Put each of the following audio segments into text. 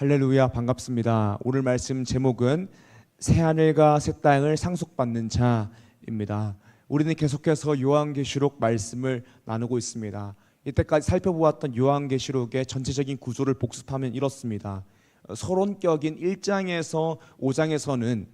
할렐루야, 반갑습니다. 오늘 말씀 제목은 새하늘과 새 땅을 상속받는 자입니다. 우리는 계속해서 요한계시록 말씀을 나누고 있습니다. 이때까지 살펴보았던 요한계시록의 전체적인 구조를 복습하면 이렇습니다. 서론격인 1장에서 5장에서는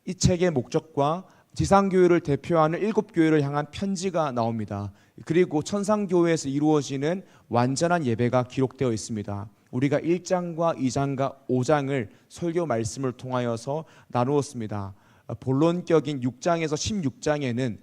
이 책의 목적과 지상교회를 대표하는 7교회를 향한 편지가 나옵니다. 그리고 천상교회에서 이루어지는 완전한 예배가 기록되어 있습니다. 우리가 1장과 2장과 5장을 설교 말씀을 통하여서 나누었습니다. 본론격인 6장에서 16장에는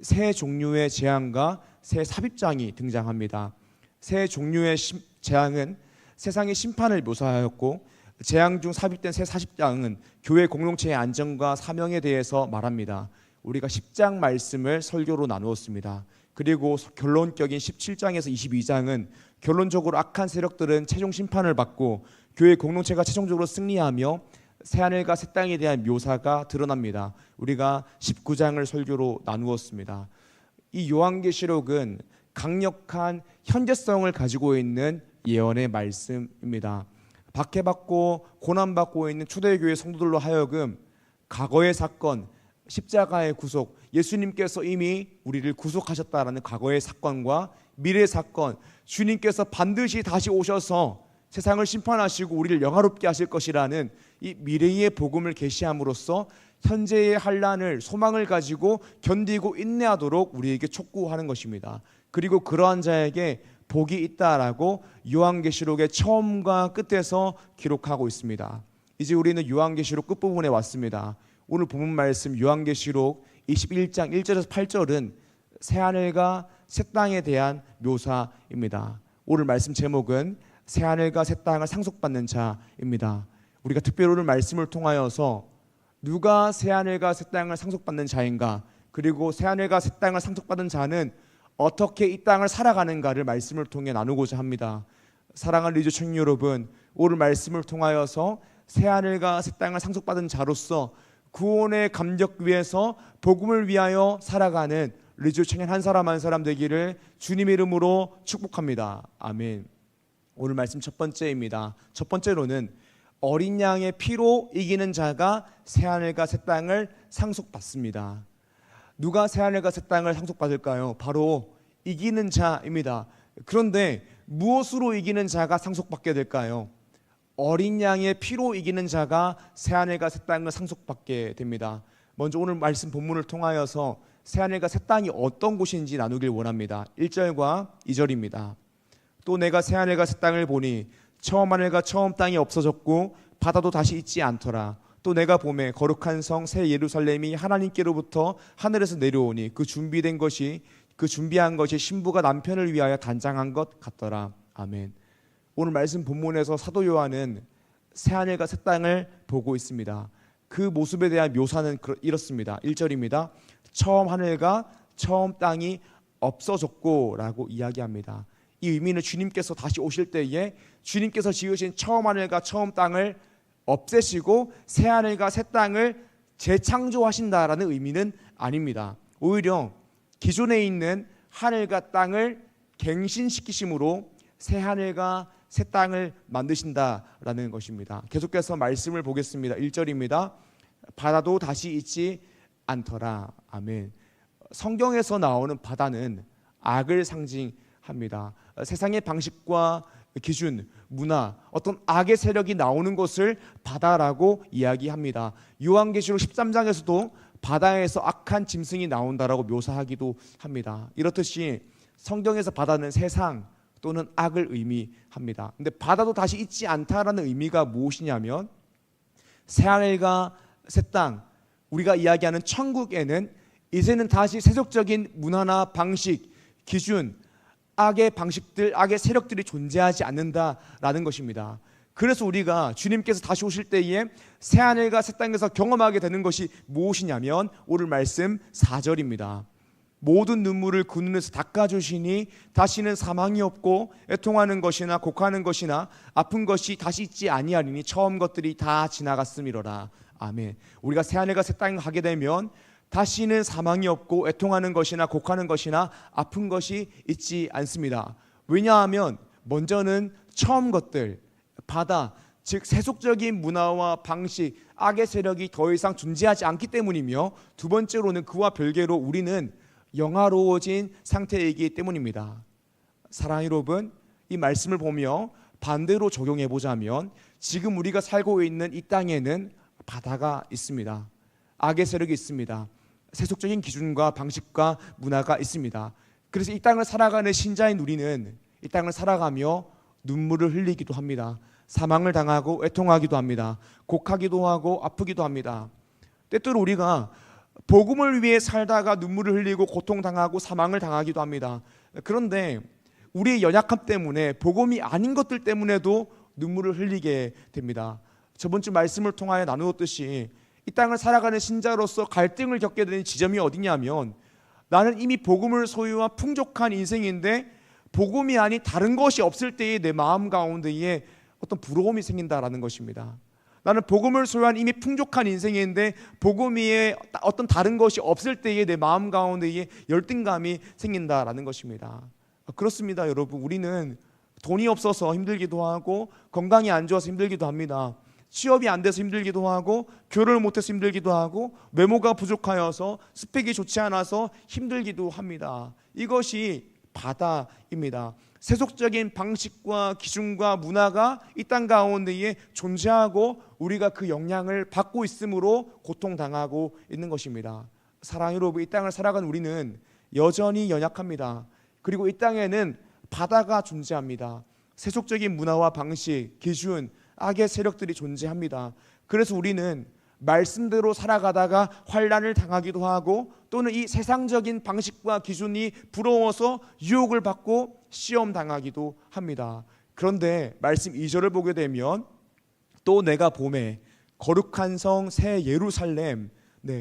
세 종류의 재앙과 새 삽입장이 등장합니다. 새 종류의 재앙은 세상의 심판을 묘사하였고, 재앙 중 삽입된 새 삽입장은 교회 공동체의 안정과 사명에 대해서 말합니다. 우리가 10장 말씀을 설교로 나누었습니다. 그리고 결론격인 17장에서 22장은 결론적으로 악한 세력들은 최종 심판을 받고 교회 공동체가 최종적으로 승리하며 새하늘과 새 땅에 대한 묘사가 드러납니다. 우리가 19장을 설교로 나누었습니다. 이 요한계시록은 강력한 현재성을 가지고 있는 예언의 말씀입니다. 박해받고 고난받고 있는 초대교회 성도들로 하여금 과거의 사건, 십자가의 구속, 예수님께서 이미 우리를 구속하셨다라는 과거의 사건과 미래의 사건, 주님께서 반드시 다시 오셔서 세상을 심판하시고 우리를 영화롭게 하실 것이라는 이 미래의 복음을 계시함으로써 현재의 환난을 소망을 가지고 견디고 인내하도록 우리에게 촉구하는 것입니다. 그리고 그러한 자에게 복이 있다라고 요한계시록의 처음과 끝에서 기록하고 있습니다. 이제 우리는 요한계시록 끝부분에 왔습니다. 오늘 본문 말씀 요한계시록 21장 1절에서 8절은 새하늘과 새 땅에 대한 묘사입니다. 오늘 말씀 제목은 새하늘과 새 땅을 상속받는 자입니다. 우리가 특별히 오늘 말씀을 통하여서 누가 새하늘과 새 땅을 상속받는 자인가, 그리고 새하늘과 새 땅을 상속받은 자는 어떻게 이 땅을 살아가는가를 말씀을 통해 나누고자 합니다. 사랑하는 리조 청년 여러분, 오늘 말씀을 통하여서 새하늘과 새 땅을 상속받은 자로서 구원의 감격 위에서 복음을 위하여 살아가는 리조 청년 한 사람 한 사람 되기를 주님의 이름으로 축복합니다. 아멘. 오늘 말씀 첫 번째입니다. 첫 번째로는 어린 양의 피로 이기는 자가 새하늘과 새 땅을 상속받습니다. 누가 새하늘과 새 땅을 상속받을까요? 바로 이기는 자입니다. 그런데 무엇으로 이기는 자가 상속받게 될까요? 어린 양의 피로 이기는 자가 새하늘과 새 땅을 상속받게 됩니다. 먼저 오늘 말씀 본문을 통하여서 새하늘과 새 땅이 어떤 곳인지 나누길 원합니다. 1절과 2절입니다. 또 내가 새하늘과 새 땅을 보니 처음 하늘과 처음 땅이 없어졌고 바다도 다시 있지 않더라. 또 내가 보매 거룩한 성 새 예루살렘이 하나님께로부터 하늘에서 내려오니 그 준비한 것이 신부가 남편을 위하여 단장한 것 같더라. 아멘. 오늘 말씀 본문에서 사도 요한은 새하늘과 새 땅을 보고 있습니다. 그 모습에 대한 묘사는 이렇습니다. 1절입니다. 처음 하늘과 처음 땅이 없어졌고 라고 이야기합니다. 이 의미는 주님께서 다시 오실 때에 주님께서 지으신 처음 하늘과 처음 땅을 없애시고 새 하늘과 새 땅을 재창조하신다라는 의미는 아닙니다. 오히려 기존에 있는 하늘과 땅을 갱신시키심으로 새 하늘과 새 땅을 만드신다라는 것입니다. 계속해서 말씀을 보겠습니다. 1절입니다. 바다도 다시 있지 않더라. 아멘. 성경에서 나오는 바다는 악을 상징합니다. 세상의 방식과 기준, 문화, 어떤 악의 세력이 나오는 것을 바다라고 이야기합니다. 요한계시록 13장에서도 바다에서 악한 짐승이 나온다라고 묘사하기도 합니다. 이렇듯이 성경에서 바다는 세상 또는 악을 의미합니다. 근데 바다도 다시 있지 않다라는 의미가 무엇이냐면 새하늘과 새 땅, 우리가 이야기하는 천국에는 이제는 다시 세속적인 문화나 방식, 기준, 악의 방식들, 악의 세력들이 존재하지 않는다라는 것입니다. 그래서 우리가 주님께서 다시 오실 때에 새하늘과 새 땅에서 경험하게 되는 것이 무엇이냐면 오늘 말씀 4절입니다. 모든 눈물을 그 눈에서 닦아주시니 다시는 사망이 없고 애통하는 것이나 곡하는 것이나 아픈 것이 다시 있지 아니하리니 처음 것들이 다 지나갔음이로라. 아멘. 우리가 새하늘과 새 땅에 가게 되면 다시는 사망이 없고 애통하는 것이나 곡하는 것이나 아픈 것이 있지 않습니다. 왜냐하면 먼저는 처음 것들, 바다, 즉 세속적인 문화와 방식, 악의 세력이 더 이상 존재하지 않기 때문이며, 두 번째로는 그와 별개로 우리는 영화로워진 상태이기 때문입니다. 사랑하는 여러분, 이 말씀을 보며 반대로 적용해 보자면 지금 우리가 살고 있는 이 땅에는 바다가 있습니다. 악의 세력이 있습니다. 세속적인 기준과 방식과 문화가 있습니다. 그래서 이 땅을 살아가는 신자인 우리는 이 땅을 살아가며 눈물을 흘리기도 합니다. 사망을 당하고 애통하기도 합니다. 곡하기도 하고 아프기도 합니다. 때때로 우리가 복음을 위해 살다가 눈물을 흘리고 고통당하고 사망을 당하기도 합니다. 그런데 우리의 연약함 때문에, 복음이 아닌 것들 때문에도 눈물을 흘리게 됩니다. 저번 주 말씀을 통하여 나누었듯이 이 땅을 살아가는 신자로서 갈등을 겪게 되는 지점이 어디냐면, 나는 이미 복음을 소유한 풍족한 인생인데 복음이 아닌 다른 것이 없을 때에 내 마음 가운데에 어떤 부러움이 생긴다라는 것입니다. 나는 복음을 소유한 이미 풍족한 인생인데 복음 위에 어떤 다른 것이 없을 때에 내 마음 가운데에 열등감이 생긴다라는 것입니다. 그렇습니다, 여러분. 우리는 돈이 없어서 힘들기도 하고, 건강이 안 좋아서 힘들기도 합니다. 취업이 안 돼서 힘들기도 하고, 결혼을 못해서 힘들기도 하고, 외모가 부족하여서 스펙이 좋지 않아서 힘들기도 합니다. 이것이 바다입니다. 세속적인 방식과 기준과 문화가 이 땅 가운데에 존재하고 우리가 그 영향을 받고 있으므로 고통당하고 있는 것입니다. 사랑하는 여러분, 이 땅을 살아가는 우리는 여전히 연약합니다. 그리고 이 땅에는 바다가 존재합니다. 세속적인 문화와 방식, 기준, 악의 세력들이 존재합니다. 그래서 우리는 말씀대로 살아가다가 환난을 당하기도 하고, 또는 이 세상적인 방식과 기준이 부러워서 유혹을 받고 시험 당하기도 합니다. 그런데 말씀 2절을 보게 되면 또 내가 봄에 거룩한 성 새 예루살렘,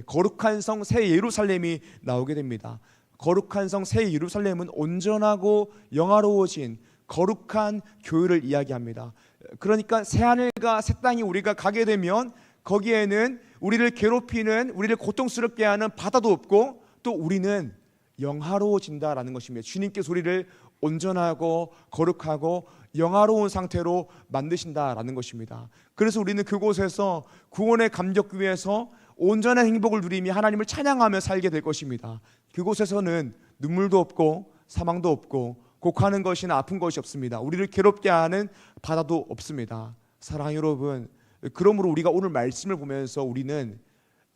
거룩한 성 새 예루살렘이 나오게 됩니다. 거룩한 성 새 예루살렘은 온전하고 영화로워진 거룩한 교회를 이야기합니다. 그러니까 새 하늘과 새 땅이 우리가 가게 되면 거기에는 우리를 괴롭히는, 우리를 고통스럽게 하는 바다도 없고, 또 우리는 영화로워진다라는 것입니다. 주님께서 우리를 온전하고 거룩하고 영화로운 상태로 만드신다라는 것입니다. 그래서 우리는 그곳에서 구원의 감격 위에서 온전한 행복을 누리며 하나님을 찬양하며 살게 될 것입니다. 그곳에서는 눈물도 없고 사망도 없고 곡하는 것이나 아픈 것이 없습니다. 우리를 괴롭게 하는 바다도 없습니다. 사랑하는 여러분, 그러므로 우리가 오늘 말씀을 보면서 우리는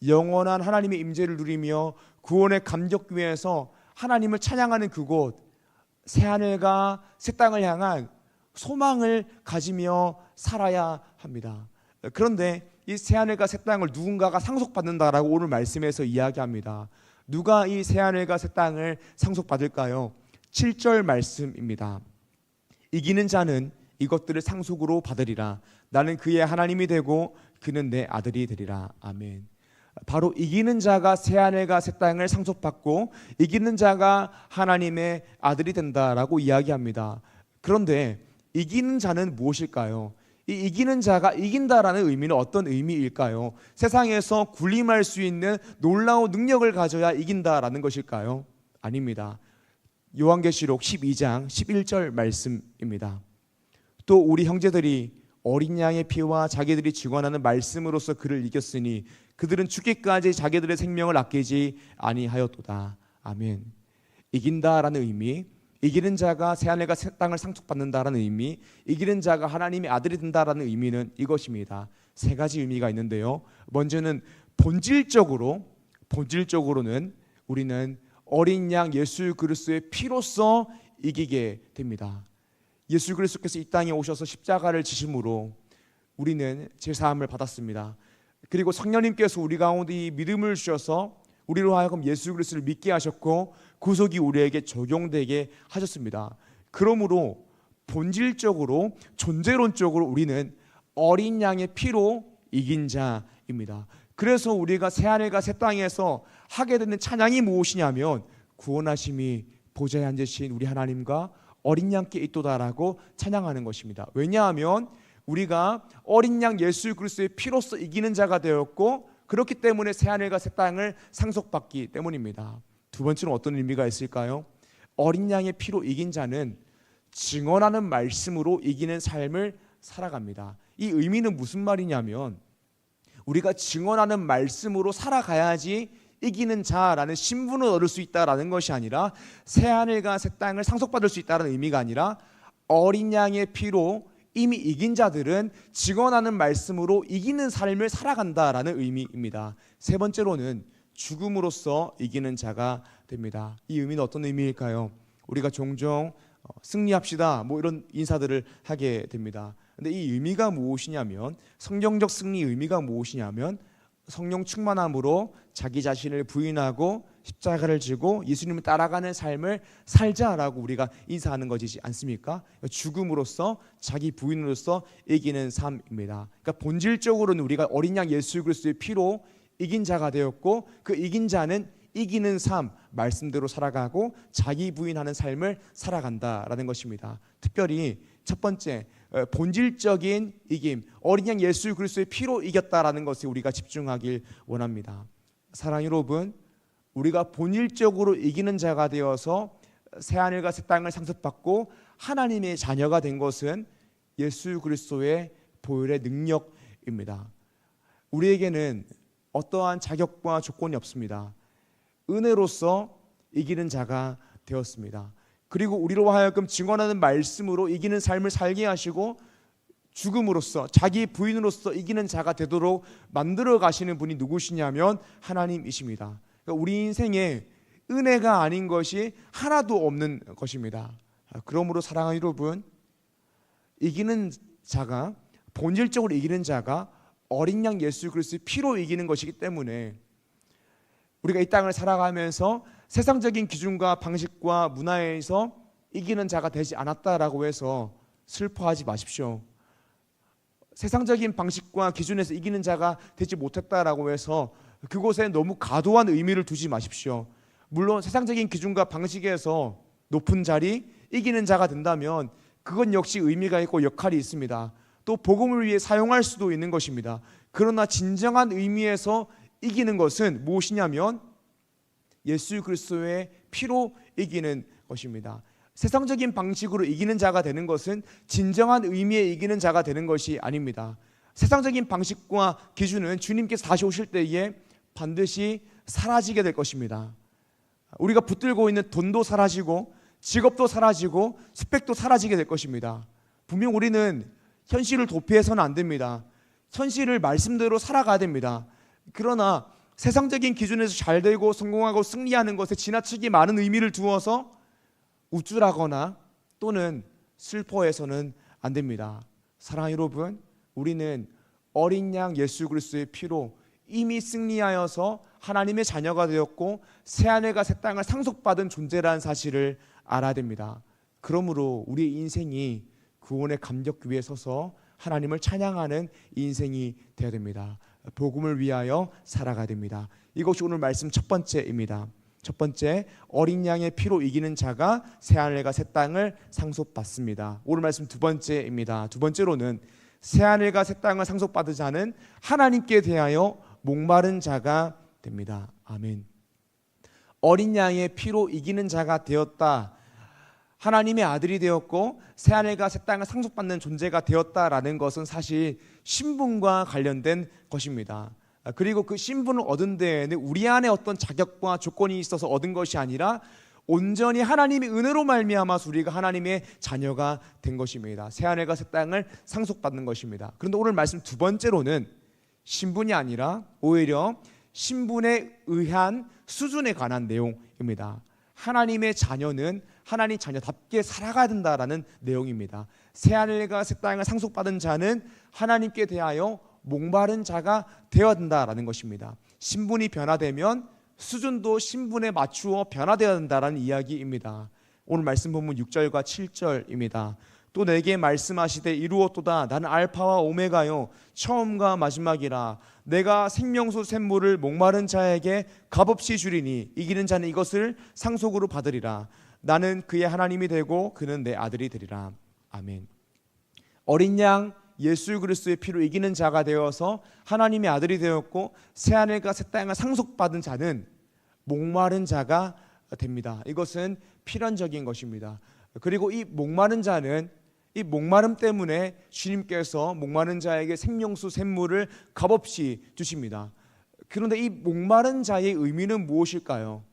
영원한 하나님의 임재를 누리며 구원의 감격 위에서 하나님을 찬양하는 그곳, 새하늘과 새 땅을 향한 소망을 가지며 살아야 합니다. 그런데 이 새하늘과 새 땅을 누군가가 상속받는다라고 오늘 말씀에서 이야기합니다. 누가 이 새하늘과 새 땅을 상속받을까요? 7절 말씀입니다. 이기는 자는 이것들을 상속으로 받으리라. 나는 그의 하나님이 되고 그는 내 아들이 되리라. 아멘. 바로 이기는 자가 새하늘과 새 땅을 상속받고 이기는 자가 하나님의 아들이 된다라고 이야기합니다. 그런데 이기는 자는 무엇일까요? 이 이기는 자가 이긴다라는 의미는 어떤 의미일까요? 세상에서 군림할 수 있는 놀라운 능력을 가져야 이긴다라는 것일까요? 아닙니다. 요한계시록 12장 11절 말씀입니다. 또 우리 형제들이 어린 양의 피와 자기들이 증언하는 말씀으로서 그를 이겼으니 그들은 죽기까지 자기들의 생명을 아끼지 아니하였도다. 아멘. 이긴다라는 의미, 이기는 자가 새하늘과 새 땅을 상속받는다라는 의미, 이기는 자가 하나님의 아들이 된다라는 의미는 이것입니다. 세 가지 의미가 있는데요. 먼저는 본질적으로는 우리는 어린 양 예수 그리스도의 피로써 이기게 됩니다. 예수 그리스도께서 이 땅에 오셔서 십자가를 지심으로 우리는 제사함을 받았습니다. 그리고 성령님께서 우리 가운데 이 믿음을 주셔서 우리로 하여금 예수 그리스도를 믿게 하셨고 구속이 우리에게 적용되게 하셨습니다. 그러므로 본질적으로, 존재론적으로 우리는 어린 양의 피로 이긴 자입니다. 그래서 우리가 새하늘과 새 땅에서 하게 되는 찬양이 무엇이냐면 구원하심이 보좌에 앉으신 우리 하나님과 어린 양께 있도다라고 찬양하는 것입니다. 왜냐하면 우리가 어린 양 예수 그리스도의 피로써 이기는 자가 되었고 그렇기 때문에 새하늘과 새 땅을 상속받기 때문입니다. 두 번째는 어떤 의미가 있을까요? 어린 양의 피로 이긴 자는 증언하는 말씀으로 이기는 삶을 살아갑니다. 이 의미는 무슨 말이냐면 우리가 증언하는 말씀으로 살아가야지 이기는 자라는 신분을 얻을 수 있다라는 것이 아니라 새하늘과 새 땅을 상속받을 수 있다는 의미가 아니라 어린 양의 피로 이미 이긴 자들은 증언하는 말씀으로 이기는 삶을 살아간다라는 의미입니다. 세 번째로는 죽음으로써 이기는 자가 됩니다. 이 의미는 어떤 의미일까요? 우리가 종종 승리합시다 이런 인사들을 하게 됩니다. 근데 이 의미가 무엇이냐면, 성경적 승리의 의미가 무엇이냐면 성령 충만함으로 자기 자신을 부인하고 십자가를 지고 예수님을 따라가는 삶을 살자라고 우리가 인사하는 것이지 않습니까? 죽음으로써 자기 부인으로써 이기는 삶입니다. 그러니까 본질적으로는 우리가 어린 양 예수 그리스도의 피로 이긴 자가 되었고, 그 이긴 자는 이기는 삶, 말씀대로 살아가고 자기 부인하는 삶을 살아간다라는 것입니다. 특별히 첫 번째, 본질적인 이김, 어린 양 예수 그리스도의 피로 이겼다라는 것에 우리가 집중하길 원합니다. 사랑하는 여러분, 우리가 본질적으로 이기는 자가 되어서 새하늘과 새 땅을 상속받고 하나님의 자녀가 된 것은 예수 그리스도의 보혈의 능력입니다. 우리에게는 어떠한 자격과 조건이 없습니다. 은혜로서 이기는 자가 되었습니다. 그리고 우리로 하여금 증언하는 말씀으로 이기는 삶을 살게 하시고 죽음으로써 자기 부인으로서 이기는 자가 되도록 만들어 가시는 분이 누구시냐면 하나님이십니다. 그러니까 우리 인생에 은혜가 아닌 것이 하나도 없는 것입니다. 그러므로 사랑하는 여러분, 이기는 자가, 본질적으로 이기는 자가 어린 양 예수 그리스도의 피로 이기는 것이기 때문에 우리가 이 땅을 살아가면서 세상적인 기준과 방식과 문화에서 이기는 자가 되지 않았다라고 해서 슬퍼하지 마십시오. 세상적인 방식과 기준에서 이기는 자가 되지 못했다라고 해서 그곳에 너무 과도한 의미를 두지 마십시오. 물론 세상적인 기준과 방식에서 높은 자리, 이기는 자가 된다면 그건 역시 의미가 있고 역할이 있습니다. 또 복음을 위해 사용할 수도 있는 것입니다. 그러나 진정한 의미에서 이기는 것은 무엇이냐면 예수 그리스도의 피로 이기는 것입니다. 세상적인 방식으로 이기는 자가 되는 것은 진정한 의미의 이기는 자가 되는 것이 아닙니다. 세상적인 방식과 기준은 주님께서 다시 오실 때에 반드시 사라지게 될 것입니다. 우리가 붙들고 있는 돈도 사라지고 직업도 사라지고 스펙도 사라지게 될 것입니다. 분명 우리는 현실을 도피해서는 안 됩니다. 현실을 말씀대로 살아가야 됩니다. 그러나 세상적인 기준에서 잘 되고 성공하고 승리하는 것에 지나치게 많은 의미를 두어서 우쭐하거나 또는 슬퍼해서는 안 됩니다. 사랑하는 여러분, 우리는 어린 양 예수 그리스도의 피로 이미 승리하여서 하나님의 자녀가 되었고 새하늘과 새 땅을 상속받은 존재라는 사실을 알아야 됩니다. 그러므로 우리의 인생이 구원의 감격 위에 서서 하나님을 찬양하는 인생이 되어야 됩니다. 복음을 위하여 살아가야 됩니다. 이것이 오늘 말씀 첫 번째입니다. 첫 번째, 어린 양의 피로 이기는 자가 새하늘과 새 땅을 상속받습니다. 오늘 말씀 두 번째입니다. 두 번째로는 새하늘과 새 땅을 상속받은 자는 하나님께 대하여 목마른 자가 됩니다. 아멘. 어린 양의 피로 이기는 자가 되었다, 하나님의 아들이 되었고 새하늘과 새 땅을 상속받는 존재가 되었다라는 것은 사실 신분과 관련된 것입니다. 그리고 그 신분을 얻은 데에는 우리 안에 어떤 자격과 조건이 있어서 얻은 것이 아니라 온전히 하나님의 은혜로 말미암아서 우리가 하나님의 자녀가 된 것입니다. 새하늘과 새 땅을 상속받는 것입니다. 그런데 오늘 말씀 두 번째로는 신분이 아니라 오히려 신분에 의한 수준에 관한 내용입니다. 하나님의 자녀는 하나님 자녀답게 살아가야 된다라는 내용입니다. 새하늘과 새 땅을 상속받은 자는 하나님께 대하여 목마른 자가 되어야 된다라는 것입니다. 신분이 변화되면 수준도 신분에 맞추어 변화되어야 된다라는 이야기입니다. 오늘 말씀 본문 6절과 7절입니다. 또 내게 말씀하시되 이루었도다. 나는 알파와 오메가요 처음과 마지막이라. 내가 생명수 샘물을 목마른 자에게 값없이 주리니 이기는 자는 이것을 상속으로 받으리라. 나는 그의 하나님이 되고 그는 내 아들이 되리라. 아멘. 어린 양 예수 그리스도의 피로 이기는 자가 되어서 하나님의 아들이 되었고 새하늘과 새 땅을 상속받은 자는 목마른 자가 됩니다. 이것은 필연적인 것입니다. 그리고 이 목마른 자는 이 목마름 때문에 주님께서 목마른 자에게 생명수 샘물을 값없이 주십니다. 그런데 이 목마른 자의 의미는 무엇일까요?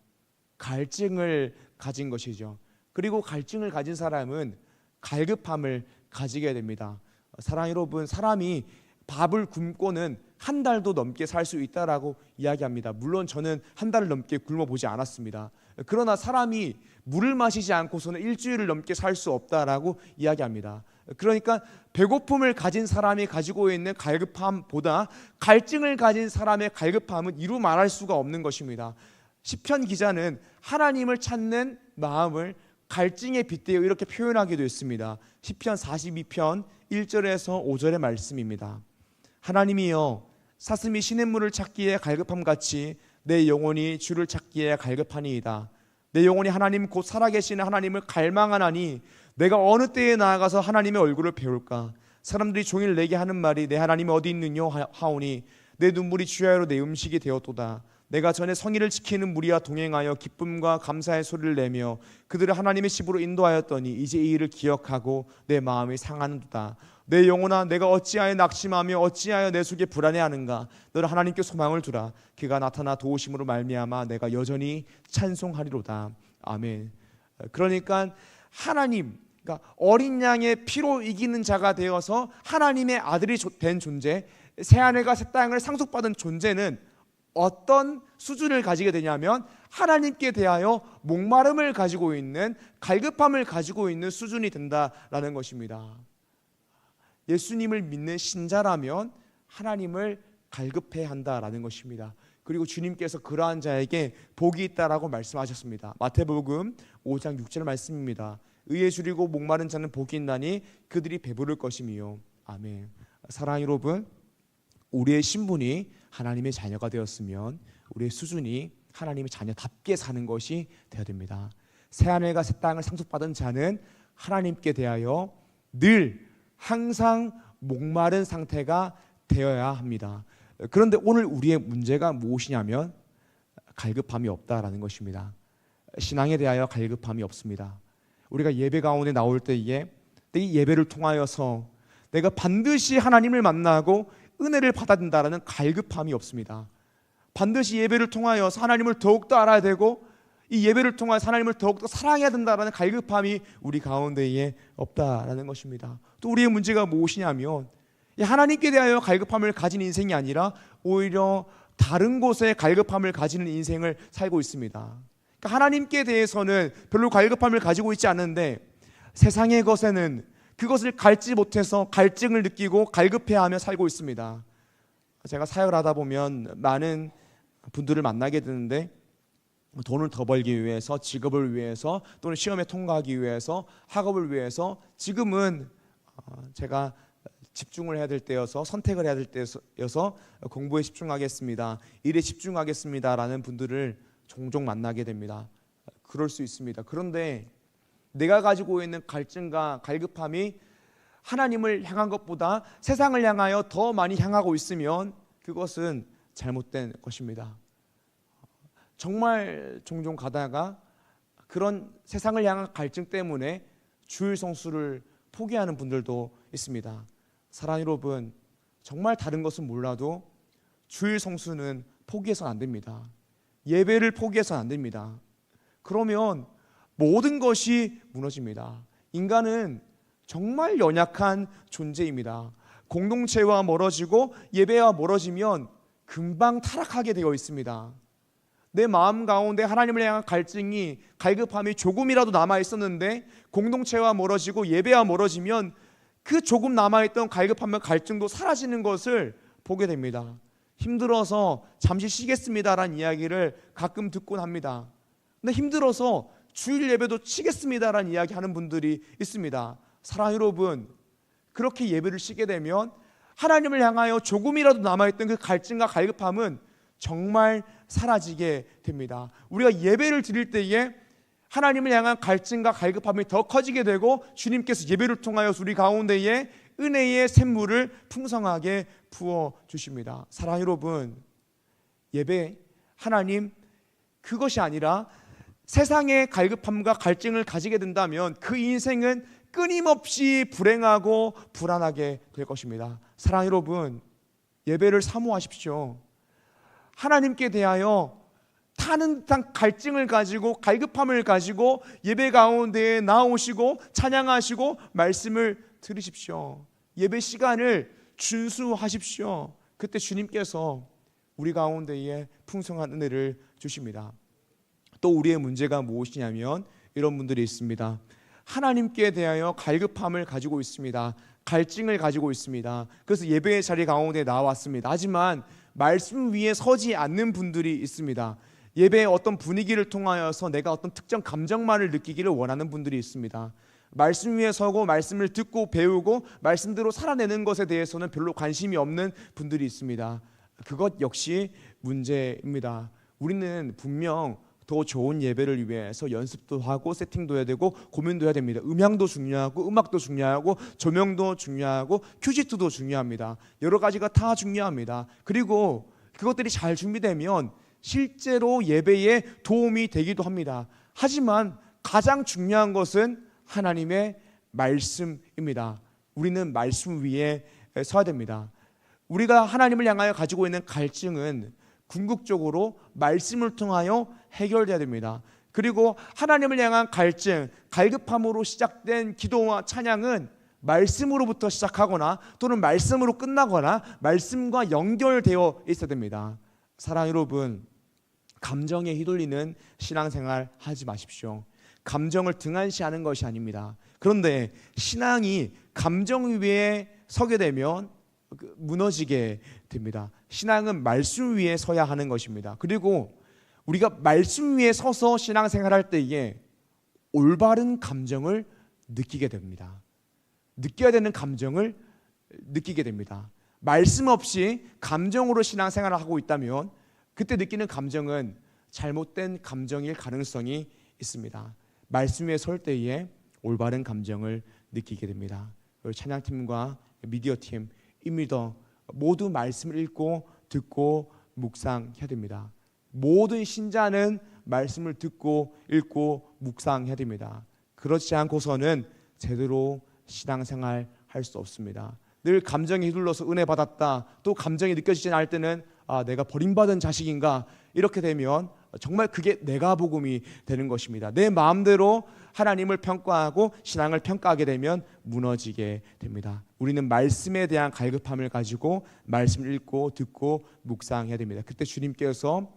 갈증을 가진 것이죠. 그리고 갈증을 가진 사람은 갈급함을 가지게 됩니다. 사랑하는 여러분, 사람이 밥을 굶고는 한 달도 넘게 살 수 있다라고 이야기합니다. 물론 저는 한 달을 넘게 굶어보지 않았습니다. 그러나 사람이 물을 마시지 않고서는 일주일을 넘게 살 수 없다라고 이야기합니다. 그러니까 배고픔을 가진 사람이 가지고 있는 갈급함보다 갈증을 가진 사람의 갈급함은 이루 말할 수가 없는 것입니다. 시편 기자는 하나님을 찾는 마음을 갈증에 빗대어 이렇게 표현하기도 했습니다. 시편 42편 1절에서 5절의 말씀입니다. 하나님이여, 사슴이 시냇물을 찾기에 갈급함같이 내 영혼이 주를 찾기에 갈급하니이다. 내 영혼이 하나님 곧 살아계시는 하나님을 갈망하나니 내가 어느 때에 나아가서 하나님의 얼굴을 배울까? 사람들이 종일 내게 하는 말이 내 하나님이 어디 있느냐 하오니 내 눈물이 주야로 내 음식이 되었도다. 내가 전에 성의를 지키는 무리와 동행하여 기쁨과 감사의 소리를 내며 그들을 하나님의 집으로 인도하였더니 이제 이 일을 기억하고 내 마음이 상하는도다. 내 영혼아, 내가 어찌하여 낙심하며 어찌하여 내 속에 불안해하는가? 너는 하나님께 소망을 두라. 그가 나타나 도우심으로 말미암아 내가 여전히 찬송하리로다. 아멘. 그러니까 하나님, 그러니까 어린 양의 피로 이기는 자가 되어서 하나님의 아들이 된 존재, 새하늘과 새 땅을 상속받은 존재는 어떤 수준을 가지게 되냐면 하나님께 대하여 목마름을 가지고 있는, 갈급함을 가지고 있는 수준이 된다라는 것입니다. 예수님을 믿는 신자라면 하나님을 갈급해 한다라는 것입니다. 그리고 주님께서 그러한 자에게 복이 있다라고 말씀하셨습니다. 마태복음 5장 6절 말씀입니다. 의에 줄이고 목마른 자는 복이 있나니 그들이 배부를 것이미요. 아멘. 사랑하는 여러분, 우리의 신분이 하나님의 자녀가 되었으면 우리의 수준이 하나님의 자녀답게 사는 것이 되어야 됩니다. 새하늘과 새 땅을 상속받은 자는 하나님께 대하여 늘 항상 목마른 상태가 되어야 합니다. 그런데 오늘 우리의 문제가 무엇이냐면 갈급함이 없다라는 것입니다. 신앙에 대하여 갈급함이 없습니다. 우리가 예배 가운데 나올 때에 이 예배를 통하여서 내가 반드시 하나님을 만나고 은혜를 받아야 된다라는 갈급함이 없습니다. 반드시 예배를 통하여서 하나님을 더욱더 알아야 되고 이 예배를 통해서 하나님을 더욱더 사랑해야 된다라는 갈급함이 우리 가운데에 없다라는 것입니다. 또 우리의 문제가 무엇이냐면 하나님께 대하여 갈급함을 가진 인생이 아니라 오히려 다른 곳에 갈급함을 가지는 인생을 살고 있습니다. 그러니까 하나님께 대해서는 별로 갈급함을 가지고 있지 않은데 세상의 것에는 그것을 갈지 못해서 갈증을 느끼고 갈급해하며 살고 있습니다. 제가 사역을 하다 보면 많은 분들을 만나게 되는데 돈을 더 벌기 위해서, 직업을 위해서, 또는 시험에 통과하기 위해서, 학업을 위해서 지금은 제가 집중을 해야 될 때여서, 선택을 해야 될 때여서 공부에 집중하겠습니다, 일에 집중하겠습니다라는 분들을 종종 만나게 됩니다. 그럴 수 있습니다. 그런데 내가 가지고 있는 갈증과 갈급함이 하나님을 향한 것보다 세상을 향하여 더 많이 향하고 있으면 그것은 잘못된 것입니다. 정말 종종 가다가 그런 세상을 향한 갈증 때문에 주일 성수를 포기하는 분들도 있습니다. 사랑하는 여러분, 정말 다른 것은 몰라도 주일 성수는 포기해서는 안 됩니다. 예배를 포기해서는 안 됩니다. 그러면 모든 것이 무너집니다. 인간은 정말 연약한 존재입니다. 공동체와 멀어지고 예배와 멀어지면 금방 타락하게 되어 있습니다. 내 마음 가운데 하나님을 향한 갈증이, 갈급함이 조금이라도 남아 있었는데 공동체와 멀어지고 예배와 멀어지면 그 조금 남아있던 갈급함과 갈증도 사라지는 것을 보게 됩니다. 힘들어서 잠시 쉬겠습니다라는 이야기를 가끔 듣곤 합니다. 근데 힘들어서 주일 예배도 쉬겠습니다라는 이야기 하는 분들이 있습니다. 사랑하는 여러분, 그렇게 예배를 쉬게 되면 하나님을 향하여 조금이라도 남아있던 그 갈증과 갈급함은 정말 사라지게 됩니다. 우리가 예배를 드릴 때에 하나님을 향한 갈증과 갈급함이 더 커지게 되고 주님께서 예배를 통하여 우리 가운데에 은혜의 샘물을 풍성하게 부어주십니다. 사랑하는 여러분, 예배, 하나님, 그것이 아니라 세상의 갈급함과 갈증을 가지게 된다면 그 인생은 끊임없이 불행하고 불안하게 될 것입니다. 사랑하는 여러분, 예배를 사모하십시오. 하나님께 대하여 타는 듯한 갈증을 가지고 갈급함을 가지고 예배 가운데에 나오시고 찬양하시고 말씀을 들으십시오. 예배 시간을 준수하십시오. 그때 주님께서 우리 가운데에 풍성한 은혜를 주십니다. 또 우리의 문제가 무엇이냐면 이런 분들이 있습니다. 하나님께 대하여 갈급함을 가지고 있습니다. 갈증을 가지고 있습니다. 그래서 예배의 자리 가운데 나왔습니다. 하지만 말씀 위에 서지 않는 분들이 있습니다. 예배의 어떤 분위기를 통하여서 내가 어떤 특정 감정만을 느끼기를 원하는 분들이 있습니다. 말씀 위에 서고 말씀을 듣고 배우고 말씀대로 살아내는 것에 대해서는 별로 관심이 없는 분들이 있습니다. 그것 역시 문제입니다. 우리는 분명 더 좋은 예배를 위해서 연습도 하고 세팅도 해야 되고 고민도 해야 됩니다. 음향도 중요하고 음악도 중요하고 조명도 중요하고 큐시트도 중요합니다. 여러 가지가 다 중요합니다. 그리고 그것들이 잘 준비되면 실제로 예배에 도움이 되기도 합니다. 하지만 가장 중요한 것은 하나님의 말씀입니다. 우리는 말씀 위에 서야 됩니다. 우리가 하나님을 향하여 가지고 있는 갈증은 궁극적으로 말씀을 통하여 해결돼야 됩니다. 그리고 하나님을 향한 갈증, 갈급함으로 시작된 기도와 찬양은 말씀으로부터 시작하거나 또는 말씀으로 끝나거나 말씀과 연결되어 있어야 됩니다. 사랑 여러분, 감정에 휘둘리는 신앙생활 하지 마십시오. 감정을 등한시하는 것이 아닙니다. 그런데 신앙이 감정 위에 서게 되면 무너지게 됩니다. 신앙은 말씀 위에 서야 하는 것입니다. 그리고 우리가 말씀 위에 서서 신앙생활할 때에 올바른 감정을 느끼게 됩니다. 느껴야 되는 감정을 느끼게 됩니다. 말씀 없이 감정으로 신앙생활을 하고 있다면 그때 느끼는 감정은 잘못된 감정일 가능성이 있습니다. 말씀 위에 설 때에 올바른 감정을 느끼게 됩니다. 찬양팀과 미디어팀, 임리더 모두 말씀을 읽고 듣고 묵상해야 됩니다. 모든 신자는 말씀을 듣고 읽고 묵상해야 됩니다. 그렇지 않고서는 제대로 신앙생활 할 수 없습니다. 늘 감정에 휘둘러서 은혜 받았다, 또 감정이 느껴지지 않을 때는 내가 버림받은 자식인가, 이렇게 되면 정말 그게 내가 복음이 되는 것입니다. 내 마음대로 하나님을 평가하고 신앙을 평가하게 되면 무너지게 됩니다. 우리는 말씀에 대한 갈급함을 가지고 말씀을 읽고 듣고 묵상해야 됩니다. 그때 주님께서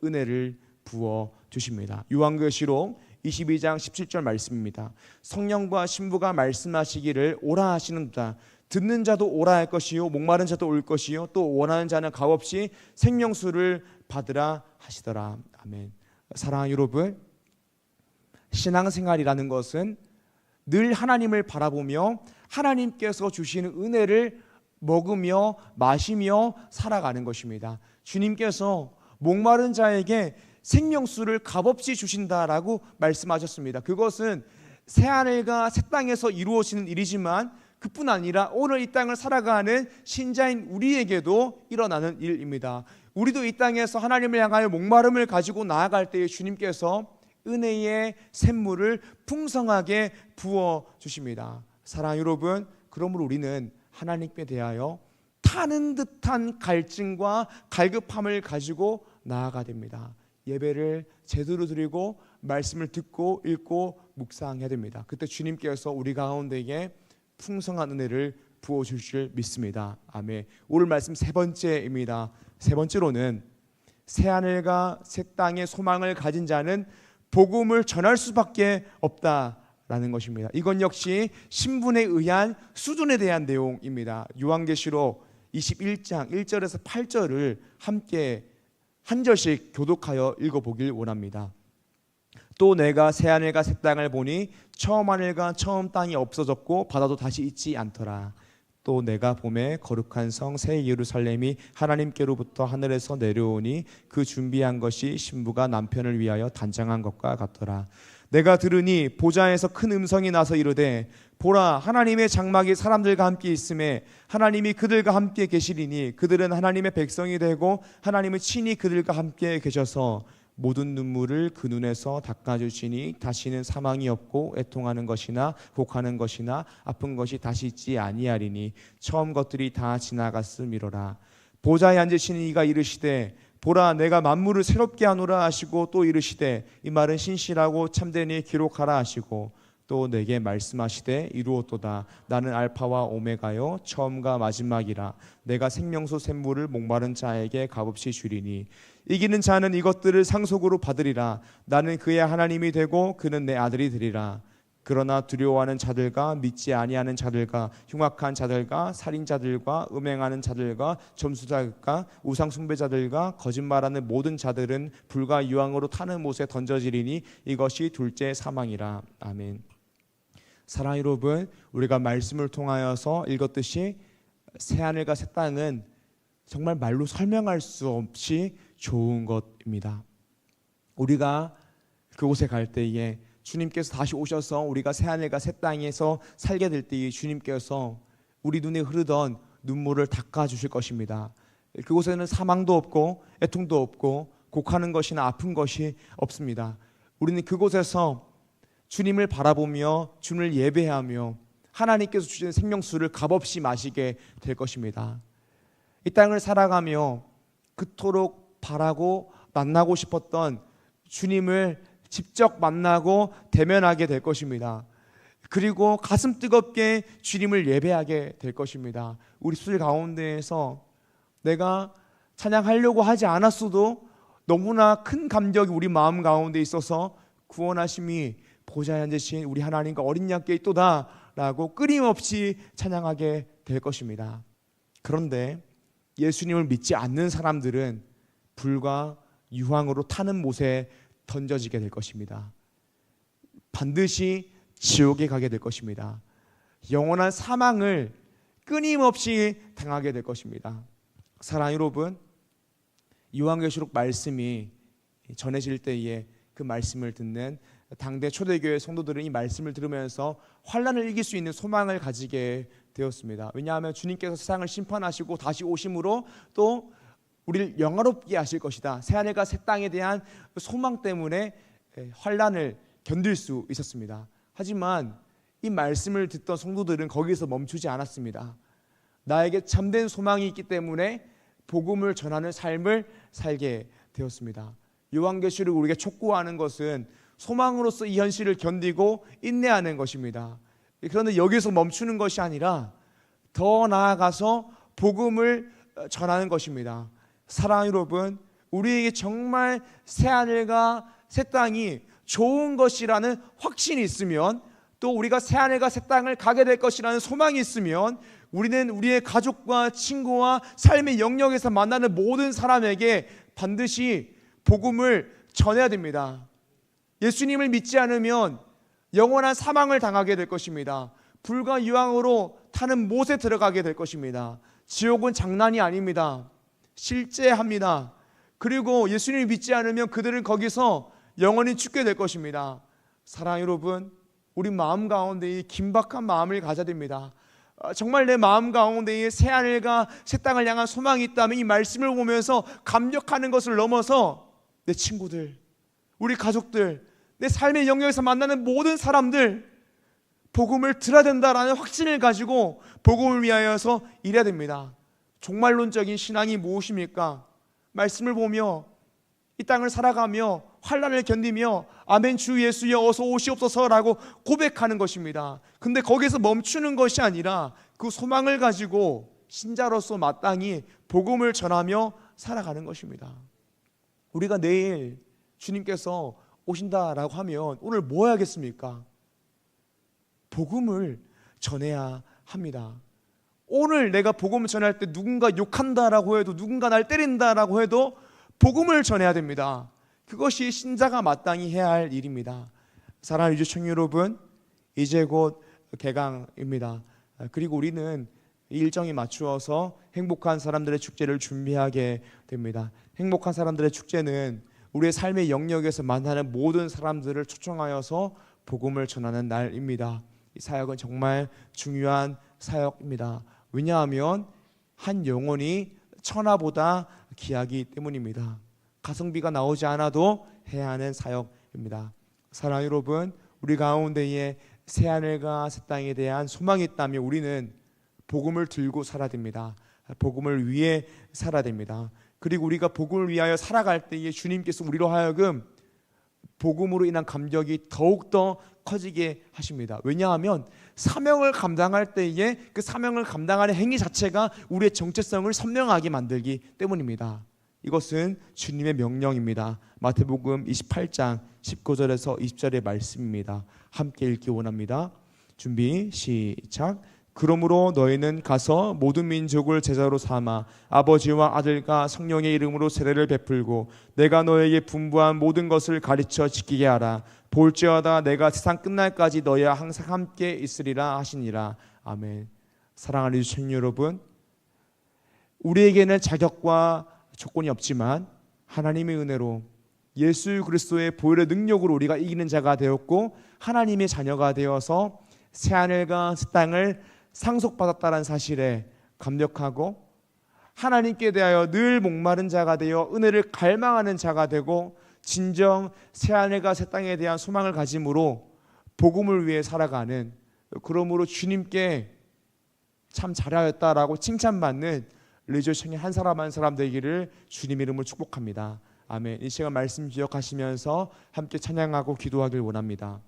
은혜를 부어 주십니다. 요한계시록 22장 17절 말씀입니다. 성령과 신부가 말씀하시기를 오라 하시는도다. 듣는 자도 오라 할 것이요 목마른 자도 올 것이요 또 원하는 자는 값없이 생명수를 받으라 하시더라. 아멘. 사랑하는 여러분, 신앙생활이라는 것은 늘 하나님을 바라보며 하나님께서 주시는 은혜를 먹으며 마시며 살아가는 것입니다. 주님께서 목마른 자에게 생명수를 값없이 주신다라고 말씀하셨습니다. 그것은 새하늘과 새 땅에서 이루어지는 일이지만 그뿐 아니라 오늘 이 땅을 살아가는 신자인 우리에게도 일어나는 일입니다. 우리도 이 땅에서 하나님을 향하여 목마름을 가지고 나아갈 때에 주님께서 은혜의 샘물을 풍성하게 부어 주십니다. 사랑하는 여러분, 그러므로 우리는 하나님께 대하여 타는 듯한 갈증과 갈급함을 가지고 나아가야 됩니다. 예배를 제대로 드리고 말씀을 듣고 읽고 묵상해야 됩니다. 그때 주님께서 우리 가운데에 풍성한 은혜를 부어줄 줄 믿습니다. 아멘. 오늘 말씀 세 번째입니다. 세 번째로는 새하늘과 새 땅의 소망을 가진 자는 복음을 전할 수밖에 없다라는 것입니다. 이건 역시 신분에 의한 수준에 대한 내용입니다. 요한계시록 21장 1절에서 8절을 함께 한 절씩 교독하여 읽어보길 원합니다. 또 내가 새하늘과 새 땅을 보니 처음 하늘과 처음 땅이 없어졌고 바다도 다시 있지 않더라. 또 내가 봄에 거룩한 성 새 예루살렘이 하나님께로부터 하늘에서 내려오니 그 준비한 것이 신부가 남편을 위하여 단장한 것과 같더라. 내가 들으니 보좌에서 큰 음성이 나서 이르되 보라, 하나님의 장막이 사람들과 함께 있음에 하나님이 그들과 함께 계시리니 그들은 하나님의 백성이 되고 하나님은 친히 그들과 함께 계셔서 모든 눈물을 그 눈에서 닦아주시니 다시는 사망이 없고 애통하는 것이나 곡하는 것이나 아픈 것이 다시 있지 아니하리니 처음 것들이 다 지나갔음이로라. 보좌에 앉으신 이가 이르시되 보라 내가 만물을 새롭게 하노라 하시고 또 이르시되 이 말은 신실하고 참되니 기록하라 하시고 또 내게 말씀하시되 이루었도다. 나는 알파와 오메가요 처음과 마지막이라. 내가 생명수 샘물을 목마른 자에게 값없이 주리니 이기는 자는 이것들을 상속으로 받으리라. 나는 그의 하나님이 되고 그는 내 아들이 되리라. 그러나 두려워하는 자들과 믿지 아니하는 자들과 흉악한 자들과 살인자들과 음행하는 자들과 점수자들과 우상 숭배자들과 거짓말하는 모든 자들은 불과 유황으로 타는 못에 던져지리니 이것이 둘째 사망이라. 아멘. 사랑하는 여러분, 우리가 말씀을 통하여서 읽었듯이 새하늘과 새 땅은 정말 말로 설명할 수 없이 좋은 것입니다. 우리가 그곳에 갈 때에 주님께서 다시 오셔서 우리가 새하늘과 새 땅에서 살게 될 때에 주님께서 우리 눈에 흐르던 눈물을 닦아주실 것입니다. 그곳에는 사망도 없고 애통도 없고 곡하는 것이나 아픈 것이 없습니다. 우리는 그곳에서 주님을 바라보며 주님을 예배하며 하나님께서 주시는 생명수를 값없이 마시게 될 것입니다. 이 땅을 살아가며 그토록 바라고 만나고 싶었던 주님을 직접 만나고 대면하게 될 것입니다. 그리고 가슴 뜨겁게 주님을 예배하게 될 것입니다. 우리 술 가운데에서 내가 찬양하려고 하지 않았어도 너무나 큰 감격이 우리 마음 가운데 있어서 구원하심이 보좌에 앉으신 우리 하나님과 어린 양께 있도다 라고 끊임없이 찬양하게 될 것입니다. 그런데 예수님을 믿지 않는 사람들은 불과 유황으로 타는 못에 던져지게 될 것입니다. 반드시 지옥에 가게 될 것입니다. 영원한 사망을 끊임없이 당하게 될 것입니다. 사랑하는 여러분, 요한계시록 말씀이 전해질 때에 그 말씀을 듣는 당대 초대교회 성도들은 이 말씀을 들으면서 환난을 이길 수 있는 소망을 가지게 되었습니다. 왜냐하면 주님께서 세상을 심판하시고 다시 오심으로 또 우리를 영화롭게 하실 것이다. 새하늘과 새 땅에 대한 소망 때문에 환난을 견딜 수 있었습니다. 하지만 이 말씀을 듣던 성도들은 거기서 멈추지 않았습니다. 나에게 참된 소망이 있기 때문에 복음을 전하는 삶을 살게 되었습니다. 요한계시록 우리가 촉구하는 것은 소망으로서 이 현실을 견디고 인내하는 것입니다. 그런데 여기서 멈추는 것이 아니라 더 나아가서 복음을 전하는 것입니다. 사랑하는 여러분, 우리에게 정말 새하늘과 새 땅이 좋은 것이라는 확신이 있으면, 또 우리가 새하늘과 새 땅을 가게 될 것이라는 소망이 있으면, 우리는 우리의 가족과 친구와 삶의 영역에서 만나는 모든 사람에게 반드시 복음을 전해야 됩니다. 예수님을 믿지 않으면 영원한 사망을 당하게 될 것입니다. 불과 유황으로 타는 못에 들어가게 될 것입니다. 지옥은 장난이 아닙니다. 실제합니다. 그리고 예수님을 믿지 않으면 그들은 거기서 영원히 죽게 될 것입니다. 사랑하는 여러분, 우리 마음 가운데 이 긴박한 마음을 가져야 됩니다. 정말 내 마음 가운데 새하늘과 새 땅을 향한 소망이 있다면 이 말씀을 보면서 감격하는 것을 넘어서 내 친구들, 우리 가족들, 내 삶의 영역에서 만나는 모든 사람들 복음을 들어야 된다라는 확신을 가지고 복음을 위하여서 일해야 됩니다. 종말론적인 신앙이 무엇입니까? 말씀을 보며 이 땅을 살아가며 환난을 견디며 아멘 주 예수여 어서 오시옵소서라고 고백하는 것입니다. 근데 거기서 멈추는 것이 아니라 그 소망을 가지고 신자로서 마땅히 복음을 전하며 살아가는 것입니다. 우리가 내일 주님께서 오신다라고 하면 오늘 뭐 해야겠습니까? 복음을 전해야 합니다. 오늘 내가 복음을 전할 때 누군가 욕한다라고 해도, 누군가 날 때린다라고 해도 복음을 전해야 됩니다. 그것이 신자가 마땅히 해야 할 일입니다. 사랑하는 유주청 여러분, 이제 곧 개강입니다. 그리고 우리는 일정에 맞추어서 행복한 사람들의 축제를 준비하게 됩니다. 행복한 사람들의 축제는 우리의 삶의 영역에서 만나는 모든 사람들을 초청하여서 복음을 전하는 날입니다. 이 사역은 정말 중요한 사역입니다. 왜냐하면 한 영혼이 천하보다 귀하기 때문입니다. 가성비가 나오지 않아도 해야 하는 사역입니다. 사랑하는 여러분, 우리 가운데에 새하늘과 새 땅에 대한 소망이 있다면 우리는 복음을 들고 살아야 됩니다. 복음을 위해 살아야 됩니다. 그리고 우리가 복음을 위하여 살아갈 때에 주님께서 우리로 하여금 복음으로 인한 감격이 더욱더 커지게 하십니다. 왜냐하면 사명을 감당할 때에 그 사명을 감당하는 행위 자체가 우리의 정체성을 선명하게 만들기 때문입니다. 이것은 주님의 명령입니다. 마태복음 28장 19절에서 20절의 말씀입니다. 함께 읽기 원합니다. 준비 시작. 그러므로 너희는 가서 모든 민족을 제자로 삼아 아버지와 아들과 성령의 이름으로 세례를 베풀고 내가 너에게 분부한 모든 것을 가르쳐 지키게 하라. 볼지어다 내가 세상 끝날까지 너희와 항상 함께 있으리라 하시니라. 아멘. 사랑하는 주신 여러분, 우리에게는 자격과 조건이 없지만 하나님의 은혜로 예수 그리스도의 보혈의 능력으로 우리가 이기는 자가 되었고 하나님의 자녀가 되어서 새하늘과 새 땅을 상속받았다는 사실에 감격하고 하나님께 대하여 늘 목마른 자가 되어 은혜를 갈망하는 자가 되고 진정 새하늘과 새 땅에 대한 소망을 가짐으로 복음을 위해 살아가는, 그러므로 주님께 참 잘하였다라고 칭찬받는 리조청의 한 사람 한 사람 되기를 주님 이름으로 축복합니다. 아멘. 이 시간 말씀 기억하시면서 함께 찬양하고 기도하길 원합니다.